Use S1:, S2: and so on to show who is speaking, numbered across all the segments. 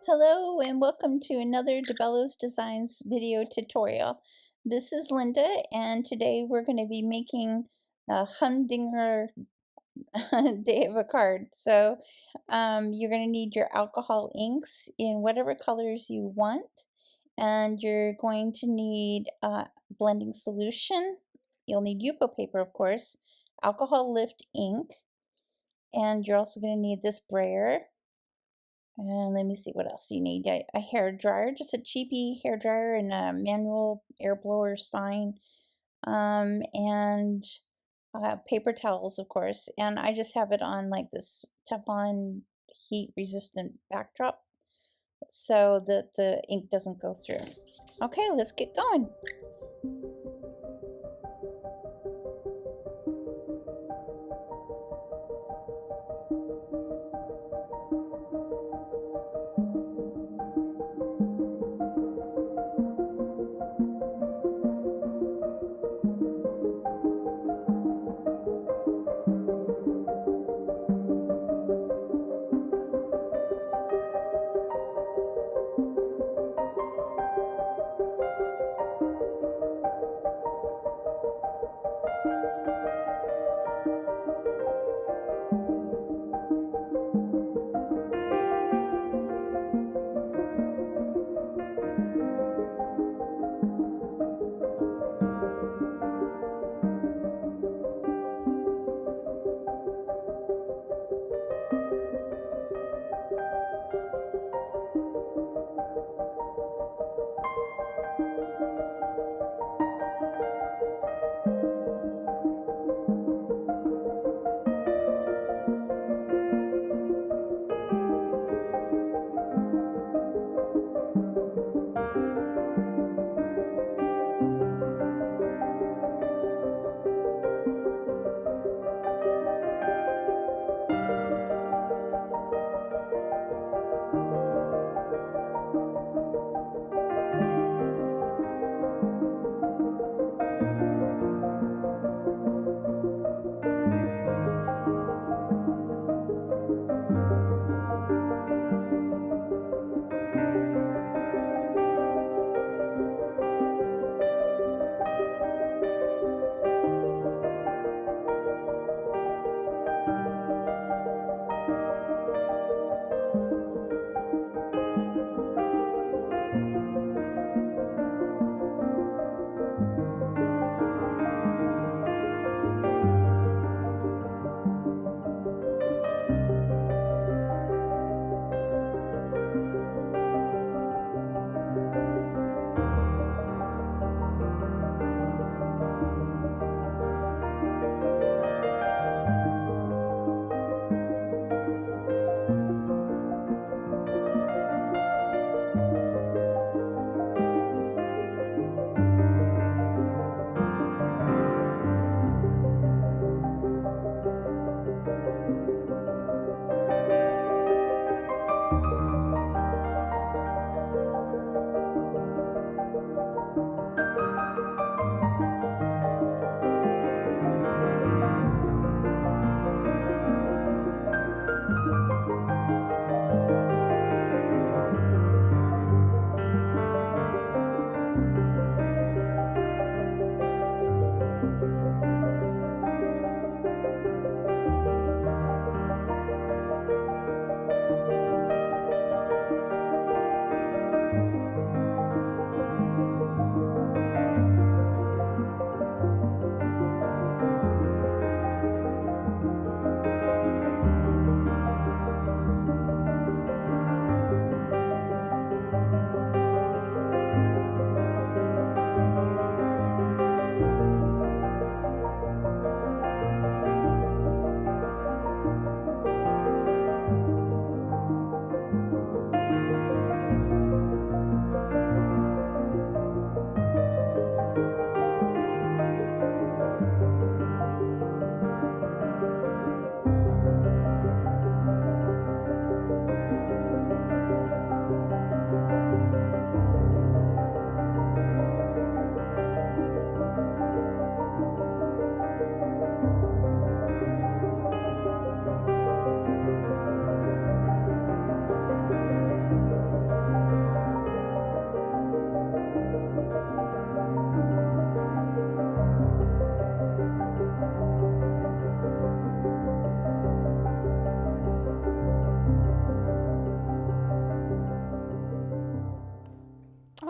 S1: Hello and welcome to another Bello's Designs video tutorial. This is Linda and today we're going to be making a Humdinger day of a card. So you're going to need your alcohol inks in whatever colors you want, and you're going to need blending solution. You'll need Yupo paper, of course, alcohol lift ink, and you're also going to need this brayer. And let me see what else you need. A hair dryer, just a cheapy hair dryer, and a manual air blower is fine. And paper towels, of course. And I just have it on like this Teflon heat resistant backdrop so that the ink doesn't go through. Okay, let's get going.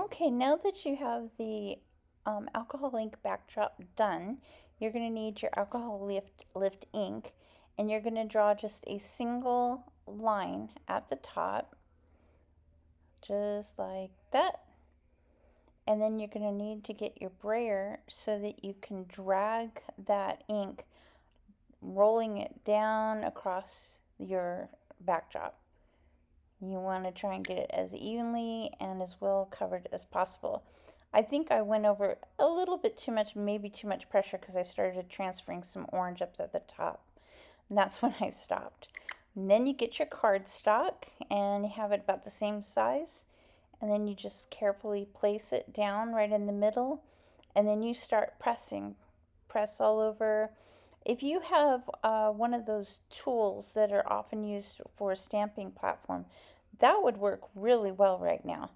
S1: Okay, now that you have the alcohol ink backdrop done, you're going to need your alcohol lift ink, and you're going to draw just a single line at the top, just like that. And then you're going to need to get your brayer so that you can drag that ink, rolling it down across your backdrop. You want to try and get it as evenly and as well covered as possible. I think I went over a little bit too much, maybe too much pressure, because I started transferring some orange up at the top. And that's when I stopped. And then you get your cardstock and you have it about the same size. And then you just carefully place it down right in the middle. And then you start pressing. Press all over. If you have one of those tools that are often used for a stamping platform, that would work really well right now.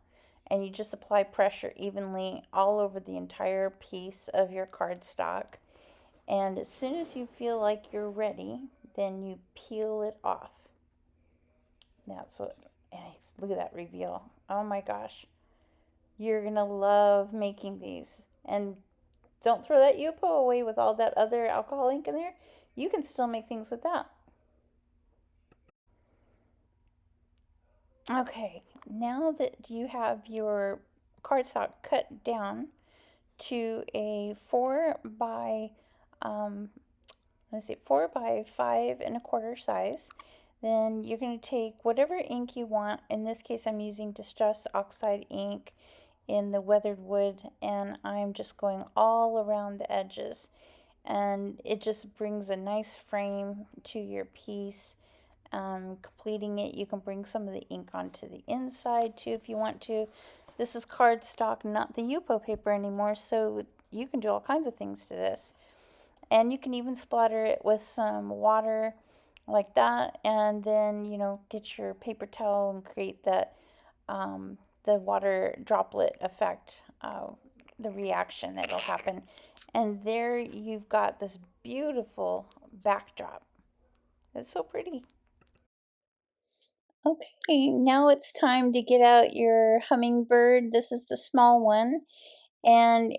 S1: And you just apply pressure evenly all over the entire piece of your cardstock. And as soon as you feel like you're ready, then you peel it off. That's what, look at that reveal. Oh my gosh. You're going to love making these. And don't throw that Yupo away with all that other alcohol ink in there. You can still make things with that. Okay, now that you have your cardstock cut down to a 4 by 4 by 5 1/4 size, then you're going to take whatever ink you want. In this case, I'm using Distress Oxide ink in the weathered wood, and I'm just going all around the edges, and it just brings a nice frame to your piece. Completing it, you can bring some of the ink onto the inside too if you want to. This is cardstock, not the Yupo paper anymore, so you can do all kinds of things to this. And you can even splatter it with some water like that, and then, you know, get your paper towel and create that the water droplet effect, the reaction that'll happen. And there you've got this beautiful backdrop. It's so pretty. Okay, now it's time to get out your hummingbird. This is the small one, and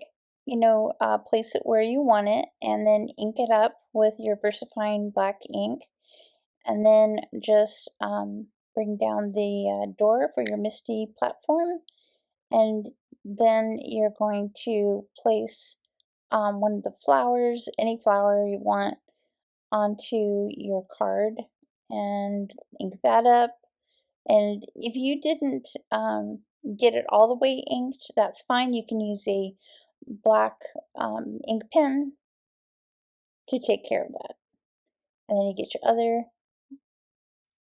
S1: place it where you want it, and then ink it up with your VersaFine black ink, and then just bring down the door for your Misti platform, and then you're going to place one of the flowers, any flower you want, onto your card and ink that up. And if you didn't get it all the way inked, that's fine. You can use a black ink pen to take care of that. And then you get your other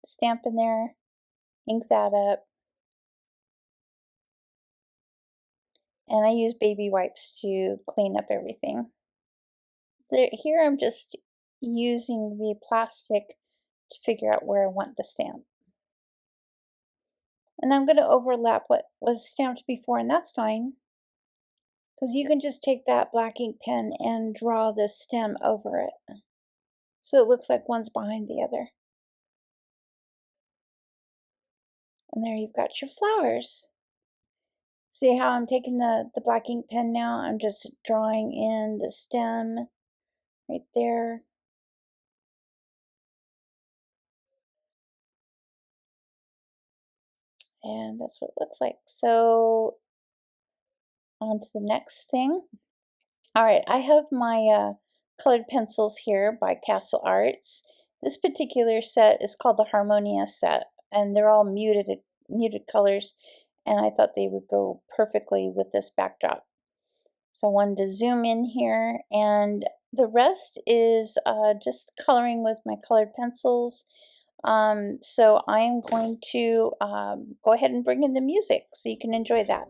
S1: stamp in there, ink that up. And I use baby wipes to clean up everything. Here I'm just using the plastic to figure out where I want the stamp. And I'm going to overlap what was stamped before, and that's fine, because you can just take that black ink pen and draw the stem over it, so it looks like one's behind the other. And there you've got your flowers. See how I'm taking the black ink pen now? I'm just drawing in the stem right there. And that's what it looks like. So on to the next thing. All right, I have my colored pencils here by Castle Arts. This particular set is called the Harmonia set, and they're all muted colors, and I thought they would go perfectly with this backdrop. So I wanted to zoom in here, and the rest is just coloring with my colored pencils. So I am going to go ahead and bring in the music so you can enjoy that.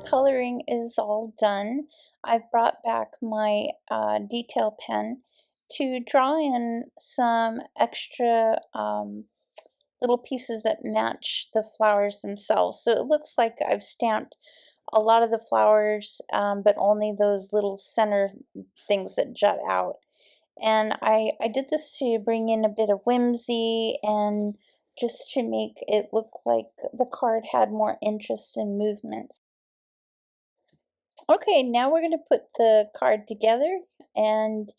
S1: coloring is all done, I've brought back my detail pen to draw in some extra little pieces that match the flowers themselves. So it looks like I've stamped a lot of the flowers, but only those little center things that jut out. And I did this to bring in a bit of whimsy and just to make it look like the card had more interest and movement. Okay, now we're going to put the card together, and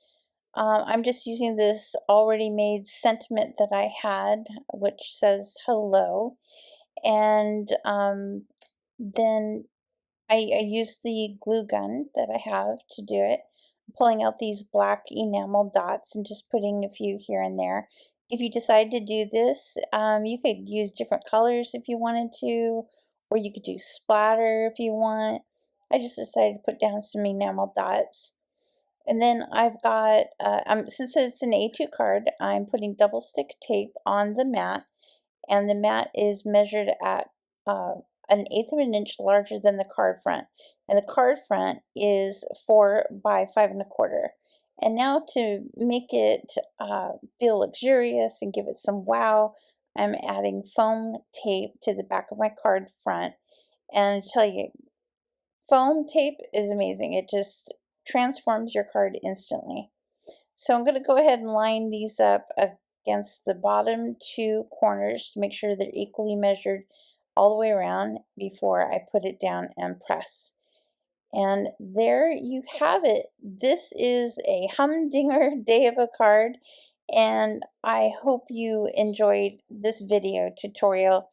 S1: I'm just using this already made sentiment that I had, which says hello. And then I use the glue gun that I have to do it, pulling out these black enamel dots and just putting a few here and there. If you decide to do this, you could use different colors if you wanted to, or you could do splatter if you want. I just decided to put down some enamel dots. And then I've got, since it's an A2 card, I'm putting double stick tape on the mat, and the mat is measured at an eighth of an inch larger than the card front, and the card front is 4 by 5 1/4. And now to make it feel luxurious and give it some wow, I'm adding foam tape to the back of my card front. And I tell you, foam tape is amazing. It just transforms your card instantly. So I'm going to go ahead and line these up against the bottom two corners to make sure they're equally measured all the way around before I put it down and press. And there you have it. This is a Humdinger Day of a Card, and I hope you enjoyed this video tutorial.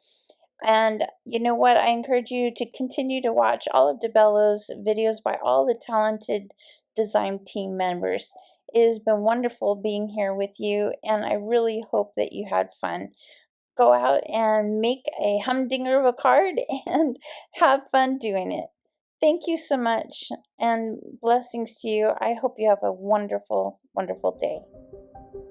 S1: And you know what? I encourage you to continue to watch all of DeBello's videos by all the talented design team members. It has been wonderful being here with you, and I really hope that you had fun. Go out and make a humdinger of a card and have fun doing it. Thank you so much, and blessings to you. I hope you have a wonderful, wonderful day.